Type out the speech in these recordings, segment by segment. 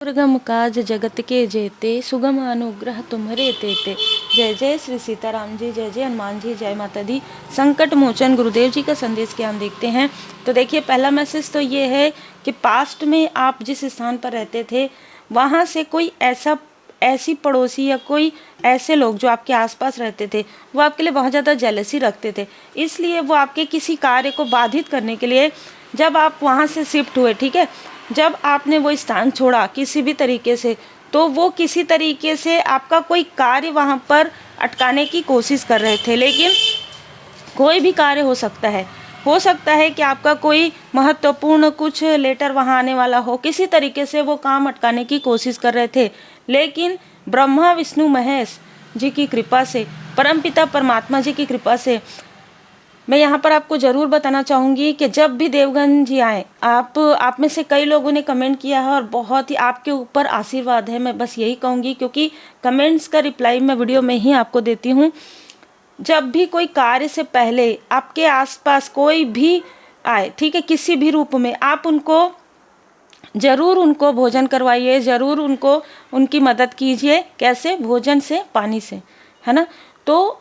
दुर्गम काज जगत के जेते, सुगम अनुग्रह तुम्हारे तेते। जय जय श्री सीताराम जी, जय जय हनुमान जी, जय माता दी। संकट मोचन गुरुदेव जी का संदेश क्या हम देखते हैं। तो देखिए, पहला मैसेज तो ये है कि पास्ट में आप जिस स्थान पर रहते थे वहाँ से कोई ऐसी पड़ोसी या कोई ऐसे लोग जो आपके आसपास रहते थे वो आपके लिए बहुत ज़्यादा जेलसी रखते थे, इसलिए वो आपके किसी कार्य को बाधित करने के लिए जब आप वहाँ से शिफ्ट हुए, ठीक है, जब आपने वो स्थान छोड़ा किसी भी तरीके से, तो वो किसी तरीके से आपका कोई कार्य वहाँ पर अटकाने की कोशिश कर रहे थे। लेकिन कोई भी कार्य हो सकता है कि आपका कोई महत्वपूर्ण कुछ लेटर वहाँ आने वाला हो, किसी तरीके से वो काम अटकाने की कोशिश कर रहे थे। लेकिन ब्रह्मा विष्णु महेश जी की कृपा से, परमपिता परमात्मा जी की कृपा से, मैं यहाँ पर आपको ज़रूर बताना चाहूँगी कि जब भी देवगन जी आए, आप में से कई लोगों ने कमेंट किया है और बहुत ही आपके ऊपर आशीर्वाद है। मैं बस यही कहूँगी, क्योंकि कमेंट्स का रिप्लाई मैं वीडियो में ही आपको देती हूँ। जब भी कोई कार्य से पहले आपके आसपास कोई भी आए, ठीक है, किसी भी रूप में, आप ज़रूर उनको भोजन करवाइए, ज़रूर उनकी मदद कीजिए। कैसे? भोजन से, पानी से, है ना। तो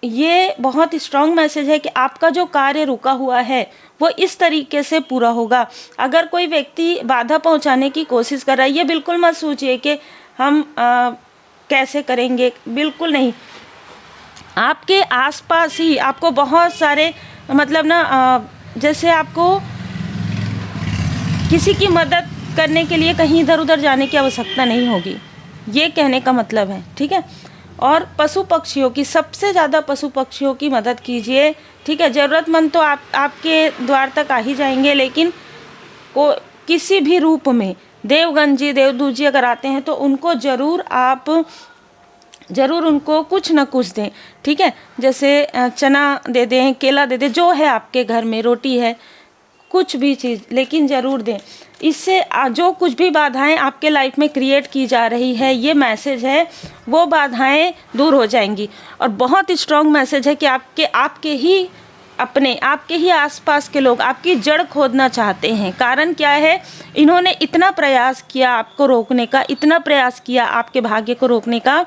ये बहुत स्ट्रॉन्ग मैसेज है कि आपका जो कार्य रुका हुआ है वो इस तरीके से पूरा होगा। अगर कोई व्यक्ति बाधा पहुंचाने की कोशिश कर रहा है, ये बिल्कुल मत सोचिए कि हम कैसे करेंगे, बिल्कुल नहीं। आपके आसपास ही आपको बहुत सारे जैसे आपको किसी की मदद करने के लिए कहीं इधर उधर जाने की आवश्यकता नहीं होगी, ये कहने का मतलब है, ठीक है। और पशु पक्षियों की, सबसे ज़्यादा पशु पक्षियों की मदद कीजिए, ठीक है। ज़रूरतमंद तो आपके द्वार तक आ ही जाएंगे, लेकिन किसी भी रूप में देवगन जी, देवदूत जी अगर आते हैं तो उनको ज़रूर उनको कुछ ना कुछ दें, ठीक है। जैसे चना दे दें, केला दे दें, जो है आपके घर में, रोटी है, कुछ भी चीज़, लेकिन ज़रूर दें। इससे जो कुछ भी बाधाएं आपके लाइफ में क्रिएट की जा रही है, ये मैसेज है, वो बाधाएं दूर हो जाएंगी। और बहुत स्ट्रॉन्ग मैसेज है कि आपके ही आसपास के लोग आपकी जड़ खोदना चाहते हैं। कारण क्या है? इन्होंने इतना प्रयास किया आपको रोकने का, इतना प्रयास किया आपके भाग्य को रोकने का,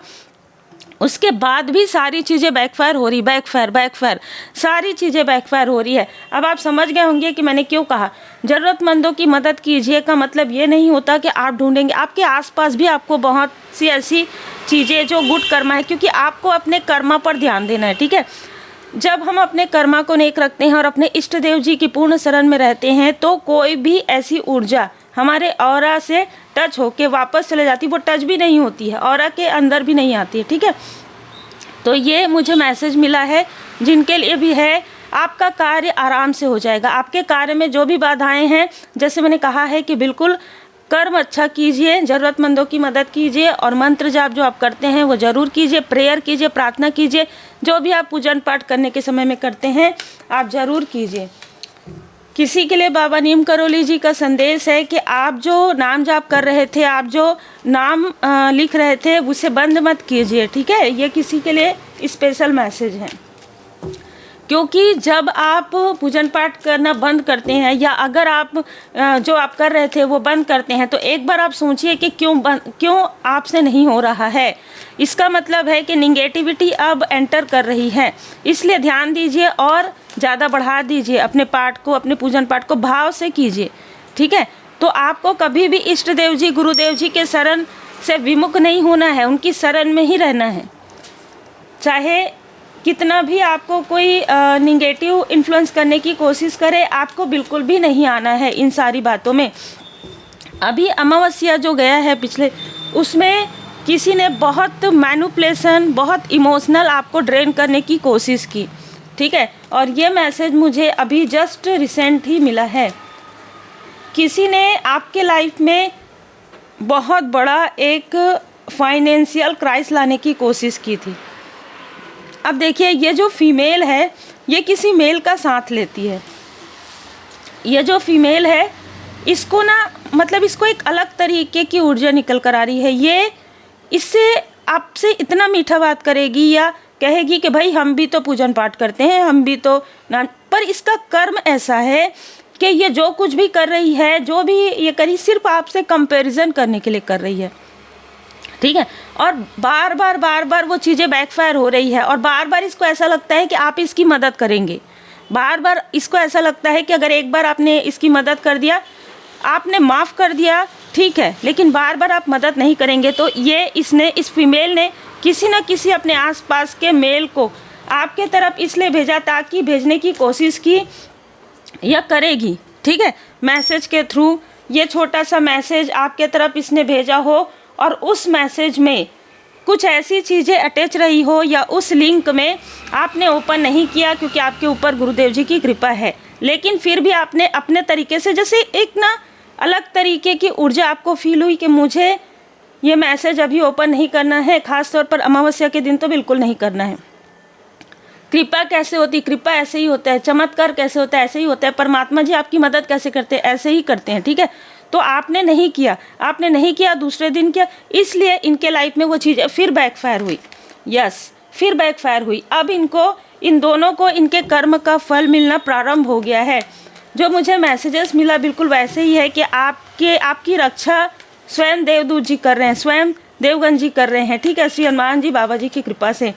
उसके बाद भी सारी चीज़ें बैकफायर हो रही, बैकफायर सारी चीज़ें बैकफायर हो रही है। अब आप समझ गए होंगे कि मैंने क्यों कहा ज़रूरतमंदों की मदद कीजिए का मतलब ये नहीं होता कि आप ढूंढेंगे, आपके आसपास भी आपको बहुत सी ऐसी चीज़ें जो गुड कर्मा है, क्योंकि आपको अपने कर्मा पर ध्यान देना है, ठीक है। जब हम अपने कर्मा को नेक रखते हैं और अपने इष्ट देव जी की पूर्ण शरण में रहते हैं, तो कोई भी ऐसी ऊर्जा हमारे ऑरा से टच होके वापस चले जाती, वो टच भी नहीं होती है, ऑरा के अंदर भी नहीं आती है, ठीक है। तो ये मुझे मैसेज मिला है, जिनके लिए भी है, आपका कार्य आराम से हो जाएगा। आपके कार्य में जो भी बाधाएं हैं, जैसे मैंने कहा है कि बिल्कुल कर्म अच्छा कीजिए, ज़रूरतमंदों की मदद कीजिए, और मंत्र जाप जो आप करते हैं वो ज़रूर कीजिए, प्रेयर कीजिए, प्रार्थना कीजिए, जो भी आप पूजन पाठ करने के समय में करते हैं आप ज़रूर कीजिए। किसी के लिए बाबा नीम करोली जी का संदेश है कि आप जो नाम जाप कर रहे थे, आप जो नाम लिख रहे थे, उसे बंद मत कीजिए, ठीक है। ये किसी के लिए स्पेशल मैसेज है, क्योंकि जब आप पूजन पाठ करना बंद करते हैं, या अगर आप जो आप कर रहे थे वो बंद करते हैं, तो एक बार आप सोचिए कि क्यों आपसे नहीं हो रहा है। इसका मतलब है कि निगेटिविटी अब एंटर कर रही है, इसलिए ध्यान दीजिए और ज़्यादा बढ़ा दीजिए अपने पाठ को, अपने पूजन पाठ को भाव से कीजिए, ठीक है। तो आपको कभी भी इष्ट देव जी, गुरुदेव जी के शरण से विमुख नहीं होना है, उनकी शरण में ही रहना है। चाहे कितना भी आपको कोई निगेटिव इन्फ्लुएंस करने की कोशिश करे, आपको बिल्कुल भी नहीं आना है इन सारी बातों में। अभी अमावस्या जो गया है पिछले, उसमें किसी ने बहुत मैनिपुलेशन, बहुत इमोशनल आपको ड्रेन करने की कोशिश की, ठीक है। और ये मैसेज मुझे अभी जस्ट रिसेंट ही मिला है। किसी ने आपके लाइफ में बहुत बड़ा एक फाइनेंशियल क्राइसिस लाने की कोशिश की थी। अब देखिए, ये जो फीमेल है ये किसी मेल का साथ लेती है। ये जो फीमेल है, इसको इसको एक अलग तरीके की ऊर्जा निकल कर आ रही है। ये इससे आपसे इतना मीठा बात करेगी या कहेगी कि भाई हम भी तो पूजन पाठ करते हैं, हम भी तो ना, पर इसका कर्म ऐसा है कि ये जो कुछ भी कर रही है, जो भी ये करी, सिर्फ आपसे कंपैरिजन करने के लिए कर रही है, ठीक है। और बार बार वो चीज़ें बैकफायर हो रही है, और बार बार इसको ऐसा लगता है कि आप इसकी मदद करेंगे, बार बार इसको ऐसा लगता है कि अगर एक बार आपने इसकी मदद कर दिया, आपने माफ़ कर दिया, ठीक है, लेकिन बार बार आप मदद नहीं करेंगे। तो ये इस फीमेल ने किसी न किसी अपने आसपास के मेल को आपके तरफ इसलिए भेजा, ताकि भेजने की कोशिश की या करेगी, ठीक है, मैसेज के थ्रू। ये छोटा सा मैसेज आपके तरफ इसने भेजा हो, और उस मैसेज में कुछ ऐसी चीज़ें अटैच रही हो, या उस लिंक में आपने ओपन नहीं किया क्योंकि आपके ऊपर गुरुदेव जी की कृपा है, लेकिन फिर भी आपने अपने तरीके से, जैसे एक ना अलग तरीके की ऊर्जा आपको फील हुई कि मुझे ये मैसेज अभी ओपन नहीं करना है, ख़ास तौर पर अमावस्या के दिन तो बिल्कुल नहीं करना है। कृपा कैसे होती? कृपा ऐसे ही होता है। चमत्कार कैसे होता है? ऐसे ही होता है। परमात्मा जी आपकी मदद कैसे करते हैं? ऐसे ही करते हैं, ठीक है। तो आपने नहीं किया, दूसरे दिन किया, इसलिए इनके लाइफ में वो चीज़ फिर बैकफायर हुई। फिर बैकफायर हुई। अब इन दोनों को इनके कर्म का फल मिलना प्रारंभ हो गया है। जो मुझे मैसेजेस मिला बिल्कुल वैसे ही है कि आपकी रक्षा स्वयं देवदूत जी कर रहे हैं, स्वयं देवगन जी कर रहे हैं, ठीक है, श्री हनुमान जी बाबा जी की कृपा से।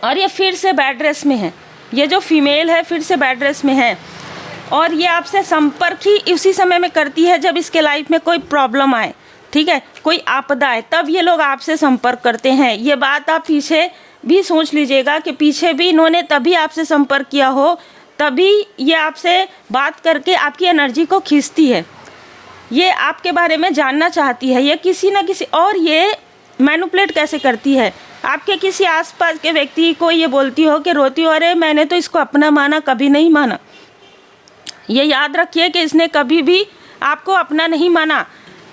और ये फिर से बैड ड्रेस में है, ये जो फीमेल है फिर से बैड ड्रेस में है, और ये आपसे संपर्क ही उसी समय में करती है जब इसके लाइफ में कोई प्रॉब्लम आए, ठीक है, कोई आपदा आए, तब ये लोग आपसे संपर्क करते हैं। ये बात आप पीछे भी सोच लीजिएगा कि पीछे भी इन्होंने तभी आपसे संपर्क किया हो, तभी ये आपसे बात करके आपकी एनर्जी को खींचती है। ये आपके बारे में जानना चाहती है, ये किसी न किसी, और ये मैनिपुलेट कैसे करती है, आपके किसी आसपास के व्यक्ति को ये बोलती हो कि रोती हो, अरे मैंने तो इसको अपना माना, कभी नहीं माना। ये याद रखिए कि इसने कभी भी आपको अपना नहीं माना।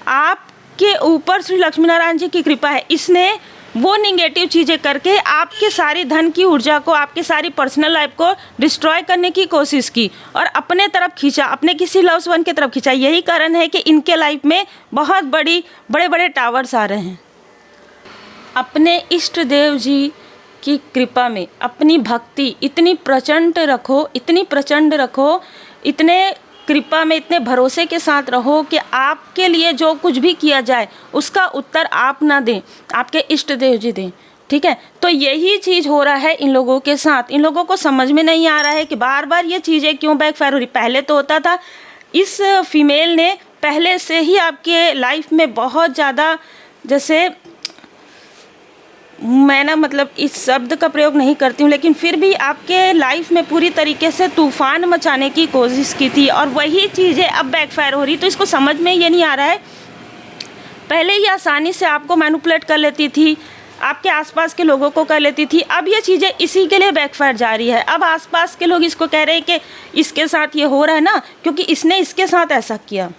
आपके ऊपर श्री लक्ष्मी नारायण जी की कृपा है। इसने वो निगेटिव चीज़ें करके आपके सारी धन की ऊर्जा को, आपके सारी पर्सनल लाइफ को डिस्ट्रॉय करने की कोशिश की और अपने तरफ खींचा, अपने किसी लव्स वन की तरफ खींचा। यही कारण है कि इनके लाइफ में बहुत बड़े बड़े टावर्स आ रहे हैं। अपने इष्ट देव जी की कृपा में अपनी भक्ति इतनी प्रचंड रखो, इतने कृपा में, इतने भरोसे के साथ रहो कि आपके लिए जो कुछ भी किया जाए उसका उत्तर आप ना दें, आपके इष्ट देव जी दें, ठीक है। तो यही चीज़ हो रहा है इन लोगों के साथ। इन लोगों को समझ में नहीं आ रहा है कि बार बार ये चीज़ें क्यों बैकफायर हो रही। पहले तो होता था, इस फीमेल ने पहले से ही आपके लाइफ में बहुत ज़्यादा, जैसे मैं ना मतलब इस शब्द का प्रयोग नहीं करती हूँ, लेकिन फिर भी आपके लाइफ में पूरी तरीके से तूफान मचाने की कोशिश की थी, और वही चीज़ें अब बैकफायर हो रही। तो इसको समझ में ये नहीं आ रहा है। पहले ही आसानी से आपको मैनिपुलेट कर लेती थी, आपके आसपास के लोगों को कर लेती थी, अब ये चीज़ें इसी के लिए बैकफायर जा रही है। अब आसपास के लोग इसको कह रहे हैं कि इसके साथ ये हो रहा है ना, क्योंकि इसने इसके साथ ऐसा किया,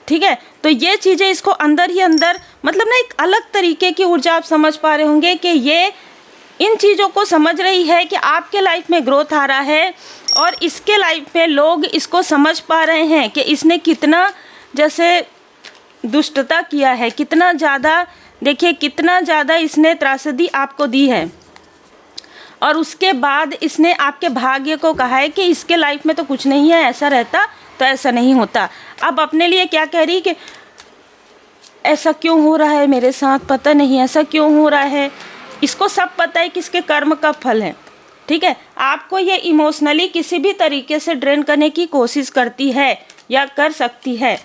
ठीक है। तो ये चीज़ें इसको अंदर ही अंदर, मतलब ना एक अलग तरीके की ऊर्जा आप समझ पा रहे होंगे कि ये इन चीज़ों को समझ रही है कि आपके लाइफ में ग्रोथ आ रहा है, और इसके लाइफ में लोग इसको समझ पा रहे हैं कि इसने कितना जैसे दुष्टता किया है, कितना ज़्यादा, देखिए कितना ज़्यादा इसने त्रासदी आपको दी है, और उसके बाद इसने आपके भाग्य को कहा है कि इसके लाइफ में तो कुछ नहीं है, ऐसा रहता तो ऐसा नहीं होता। अब अपने लिए क्या कह रही कि ऐसा क्यों हो रहा है मेरे साथ, पता नहीं ऐसा क्यों हो रहा है। इसको सब पता है किसके कर्म का फल है, ठीक है। आपको ये इमोशनली किसी भी तरीके से ड्रेन करने की कोशिश करती है या कर सकती है,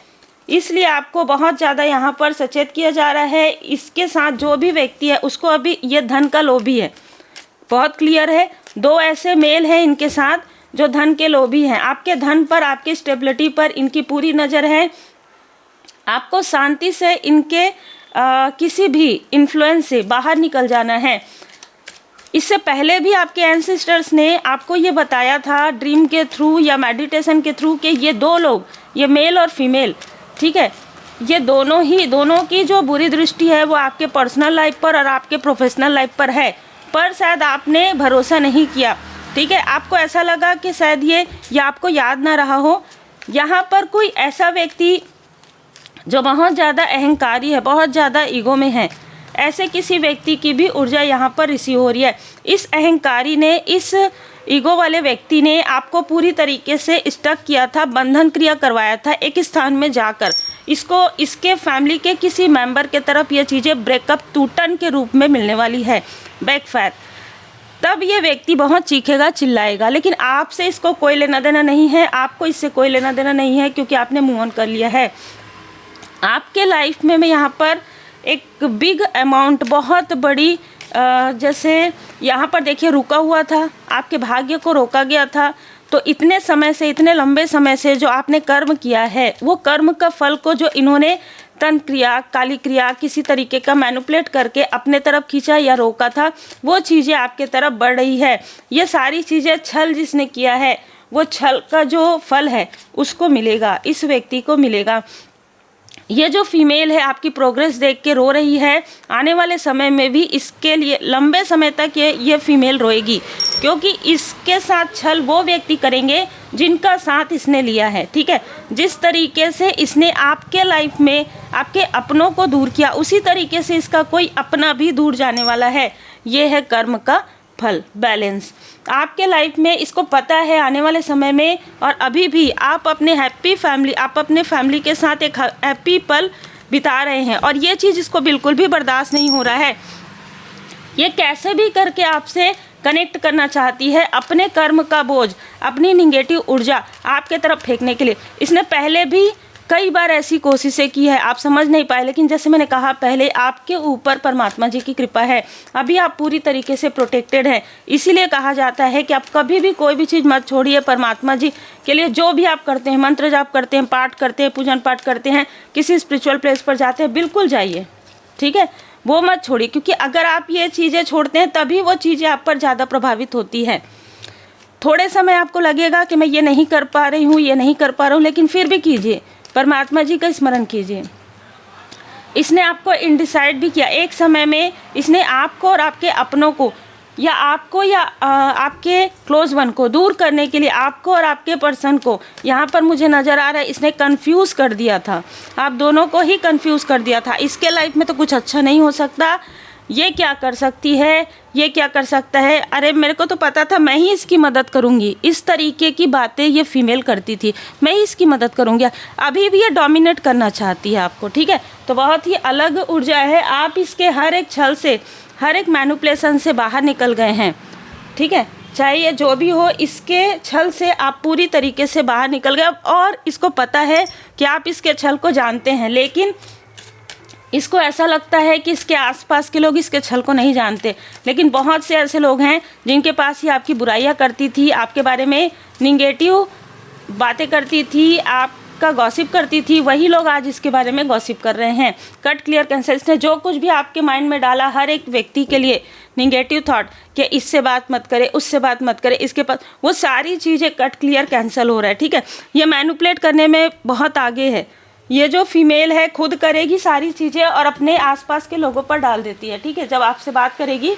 इसलिए आपको बहुत ज़्यादा यहाँ पर सचेत किया जा रहा है। इसके साथ जो भी व्यक्ति है उसको अभी ये धन का लोभी है, बहुत क्लियर है। दो ऐसे मेल हैं इनके साथ जो धन के लोभी हैं। आपके धन पर, आपकी स्टेबिलिटी पर इनकी पूरी नज़र है। आपको शांति से इनके किसी भी इन्फ्लुएंस से बाहर निकल जाना है। इससे पहले भी आपके एंसेस्टर्स ने आपको ये बताया था ड्रीम के थ्रू या मेडिटेशन के थ्रू कि ये दो लोग, ये मेल और फीमेल, ठीक है, ये दोनों की जो बुरी दृष्टि है वो आपके पर्सनल लाइफ पर और आपके प्रोफेशनल लाइफ पर है, पर शायद आपने भरोसा नहीं किया, ठीक है। आपको ऐसा लगा कि शायद ये आपको याद ना रहा हो। यहाँ पर कोई ऐसा व्यक्ति जो बहुत ज़्यादा अहंकारी है, बहुत ज़्यादा ईगो में है, ऐसे किसी व्यक्ति की भी ऊर्जा यहाँ पर रिसीव हो रही है। इस अहंकारी ने, इस ईगो वाले व्यक्ति ने आपको पूरी तरीके से स्टक किया था, बंधन क्रिया करवाया था एक स्थान में जाकर। इसको इसके फैमिली के किसी मेंबर के तरफ ये चीज़ें ब्रेकअप, टूटन के रूप में मिलने वाली है, बैकफायर। तब ये व्यक्ति बहुत चीखेगा, चिल्लाएगा, लेकिन आपसे इसको कोई लेना देना नहीं है, आपको इससे कोई लेना देना नहीं है, क्योंकि आपने मूव ऑन कर लिया है। आपके लाइफ में मैं यहाँ पर एक बिग अमाउंट, बहुत बड़ी, जैसे यहाँ पर देखिए रुका हुआ था, आपके भाग्य को रोका गया था। तो इतने समय से, इतने लंबे समय से जो आपने कर्म किया है, वो कर्म का फल को जो इन्होंने तंत्र क्रिया, काली क्रिया, किसी तरीके का मैनिपुलेट करके अपने तरफ खींचा या रोका था, वो चीज़ें आपके तरफ बढ़ रही है। ये सारी चीज़ें छल जिसने किया है, वो छल का जो फल है उसको मिलेगा, इस व्यक्ति को मिलेगा। ये जो फीमेल है आपकी प्रोग्रेस देख के रो रही है, आने वाले समय में भी इसके लिए लंबे समय तक ये फीमेल रोएगी, क्योंकि इसके साथ छल वो व्यक्ति करेंगे जिनका साथ इसने लिया है। ठीक है, जिस तरीके से इसने आपके लाइफ में आपके अपनों को दूर किया, उसी तरीके से इसका कोई अपना भी दूर जाने वाला है। ये है कर्म का फल, बैलेंस। आपके लाइफ में इसको पता है आने वाले समय में, और अभी भी आप अपने हैप्पी फैमिली, आप अपने फैमिली के साथ एक हैप्पी पल बिता रहे हैं, और ये चीज़ इसको बिल्कुल भी बर्दाश्त नहीं हो रहा है। ये कैसे भी करके आपसे कनेक्ट करना चाहती है, अपने कर्म का बोझ, अपनी निगेटिव ऊर्जा आपके तरफ फेंकने के लिए। इसने पहले भी कई बार ऐसी कोशिशें की है, आप समझ नहीं पाए, लेकिन जैसे मैंने कहा पहले, आपके ऊपर परमात्मा जी की कृपा है, अभी आप पूरी तरीके से प्रोटेक्टेड हैं। इसीलिए कहा जाता है कि आप कभी भी कोई भी चीज़ मत छोड़िए। परमात्मा जी के लिए जो भी आप करते हैं, मंत्र जाप करते हैं, पाठ करते हैं, पूजन पाठ करते हैं, किसी स्पिरिचुअल प्लेस पर जाते हैं, बिल्कुल जाइए। ठीक है, वो मत छोड़िए, क्योंकि अगर आप ये चीज़ें छोड़ते हैं तभी वो चीज़ें आप पर ज़्यादा प्रभावित होती है। थोड़े समय आपको लगेगा कि मैं ये नहीं कर पा रही हूँ, ये नहीं कर पा रहा हूँ, लेकिन फिर भी कीजिए, परमात्मा जी का स्मरण कीजिए। इसने आपको इनडिसाइड भी किया, एक समय में इसने आपको और आपके अपनों को, या आपको या आपके क्लोज वन को दूर करने के लिए, आपको और आपके पर्सन को, यहाँ पर मुझे नज़र आ रहा है इसने कंफ्यूज कर दिया था, आप दोनों को ही कंफ्यूज कर दिया था। इसके लाइफ में तो कुछ अच्छा नहीं हो सकता, ये क्या कर सकती है, ये क्या कर सकता है, अरे मेरे को तो पता था मैं ही इसकी मदद करूँगी, इस तरीके की बातें ये फीमेल करती थी, मैं ही इसकी मदद करूँगी। अभी भी ये डोमिनेट करना चाहती है आपको। ठीक है, तो बहुत ही अलग ऊर्जा है, आप इसके हर एक छल से, हर एक मैनिपुलेशन से बाहर निकल गए हैं। ठीक है, चाहे ये जो भी हो, इसके छल से आप पूरी तरीके से बाहर निकल गए, और इसको पता है कि आप इसके छल को जानते हैं, लेकिन इसको ऐसा लगता है कि इसके आसपास के लोग इसके छल को नहीं जानते। लेकिन बहुत से ऐसे लोग हैं जिनके पास ही आपकी बुराइयां करती थी, आपके बारे में निगेटिव बातें करती थी, आपका गॉसिप करती थी, वही लोग आज इसके बारे में गॉसिप कर रहे हैं। Cut clear cancel. इसने जो कुछ भी आपके माइंड में डाला, हर एक व्यक्ति के लिए निगेटिव थॉट कि इससे बात मत करे, उससे बात मत करे, इसके पास, वो सारी चीज़ें कट क्लियर कैंसिल हो रहा है। ठीक है, ये मैनिपुलेट करने में बहुत आगे है। ये जो फीमेल है खुद करेगी सारी चीज़ें और अपने आसपास के लोगों पर डाल देती है। ठीक है, जब आपसे बात करेगी,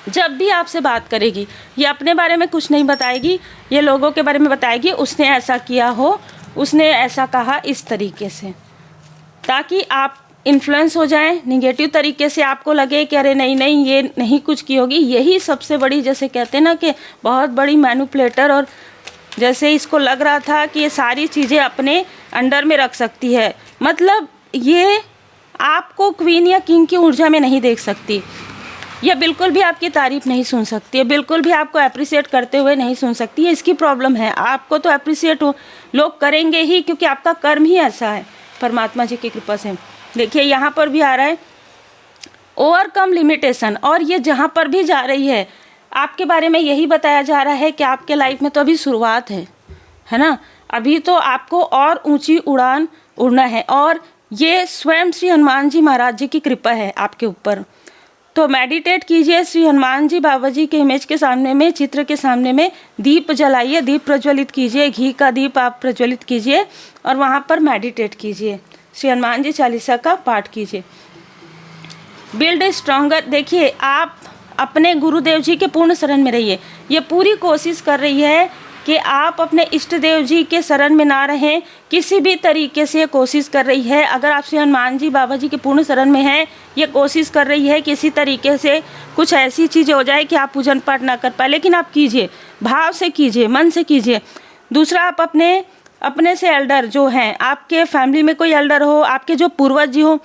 जब भी आपसे बात करेगी, ये अपने बारे में कुछ नहीं बताएगी, ये लोगों के बारे में बताएगी, उसने ऐसा किया हो, उसने ऐसा कहा, इस तरीके से, ताकि आप इन्फ्लुएंस हो जाएं निगेटिव तरीके से, आपको लगे कि अरे नहीं नहीं ये नहीं कुछ की होगी। यही सबसे बड़ी, जैसे कहते हैं ना कि बहुत बड़ी मैनिपुलेटर, और जैसे इसको लग रहा था कि ये सारी चीज़ें अपने अंडर में रख सकती है, मतलब ये आपको क्वीन या किंग की ऊर्जा में नहीं देख सकती, ये बिल्कुल भी आपकी तारीफ़ नहीं सुन सकती है, बिल्कुल भी आपको अप्रिशिएट करते हुए नहीं सुन सकती है। इसकी प्रॉब्लम है, आपको तो अप्रिशिएट लोग करेंगे ही, क्योंकि आपका कर्म ही ऐसा है परमात्मा जी की कृपा से। देखिए यहाँ पर भी आ रहा है ओवरकम लिमिटेशन, और ये जहाँ पर भी जा रही है आपके बारे में यही बताया जा रहा है कि आपके लाइफ में तो अभी शुरुआत है ना, अभी तो आपको और ऊंची उड़ान उड़ना है, और ये स्वयं श्री हनुमान जी महाराज जी की कृपा है आपके ऊपर। तो मेडिटेट कीजिए, श्री हनुमान जी बाबा जी के इमेज के सामने में, चित्र के सामने में दीप जलाइए, दीप प्रज्वलित कीजिए, घी का दीप आप प्रज्वलित कीजिए, और वहाँ पर मेडिटेट कीजिए, श्री हनुमान जी चालीसा का पाठ कीजिए। Build stronger. देखिए आप अपने गुरुदेव जी के पूर्ण शरण में रहिए। ये पूरी कोशिश कर रही है कि आप इष्ट देव जी के शरण में ना रहें, किसी भी तरीके से ये कोशिश कर रही है। अगर आप श्री हनुमान जी बाबा जी के पूर्ण शरण में हैं, ये कोशिश कर रही है किसी तरीके से कुछ ऐसी चीज़ हो जाए कि आप पूजन पाठ ना कर पाए, लेकिन आप कीजिए, भाव से कीजिए, मन से कीजिए। दूसरा, आप अपने से एल्डर जो हैं, आपके फैमिली में कोई एल्डर हो, आपके जो पूर्वज जी हो,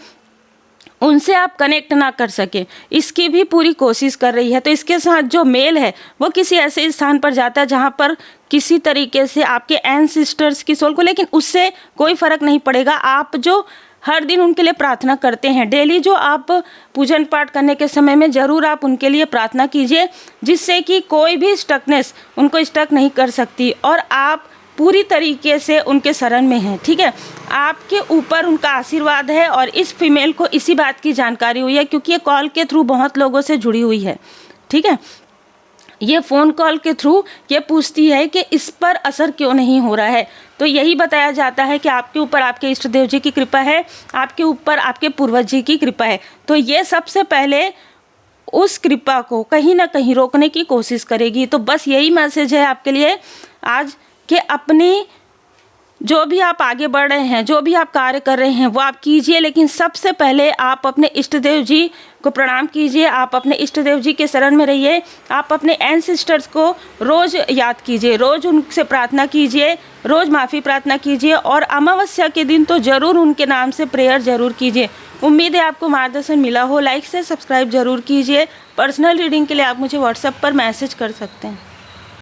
उनसे आप कनेक्ट ना कर सके, इसकी भी पूरी कोशिश कर रही है। तो इसके साथ जो मेल है वो किसी ऐसे स्थान पर जाता है जहाँ पर किसी तरीके से आपके एंसेस्टर्स की सोल को, लेकिन उससे कोई फ़र्क नहीं पड़ेगा। आप जो हर दिन उनके लिए प्रार्थना करते हैं, डेली जो आप पूजन पाठ करने के समय में ज़रूर आप उनके लिए प्रार्थना कीजिए, जिससे कि कोई भी स्टकनेस उनको स्टक नहीं कर सकती और आप पूरी तरीके से उनके शरण में हैं। ठीक है, आपके ऊपर उनका आशीर्वाद है। और इस फीमेल को इसी बात की जानकारी हुई है, क्योंकि ये कॉल के थ्रू बहुत लोगों से जुड़ी हुई है। ठीक है, ये फ़ोन कॉल के थ्रू ये पूछती है कि इस पर असर क्यों नहीं हो रहा है। तो यही बताया जाता है कि आपके ऊपर आपके इष्ट देव जी की कृपा है, आपके ऊपर आपके पूर्वज जी की कृपा है। तो ये सबसे पहले उस कृपा को कहीं ना कहीं रोकने की कोशिश करेगी। तो बस यही मैसेज है आपके लिए आज, कि अपनी जो भी आप आगे बढ़ रहे हैं, जो भी आप कार्य कर रहे हैं वो आप कीजिए, लेकिन सबसे पहले आप अपने इष्ट देव जी को प्रणाम कीजिए, आप अपने इष्ट देव जी के शरण में रहिए, आप अपने एंसेस्टर्स को रोज़ याद कीजिए, रोज़ उनसे प्रार्थना कीजिए, रोज़ माफ़ी प्रार्थना कीजिए और अमावस्या के दिन तो ज़रूर उनके नाम से प्रेयर ज़रूर कीजिए। उम्मीद है आपको मार्गदर्शन मिला हो। लाइक से सब्सक्राइब ज़रूर कीजिए। पर्सनल रीडिंग के लिए आप मुझे व्हाट्सएप पर मैसेज कर सकते हैं।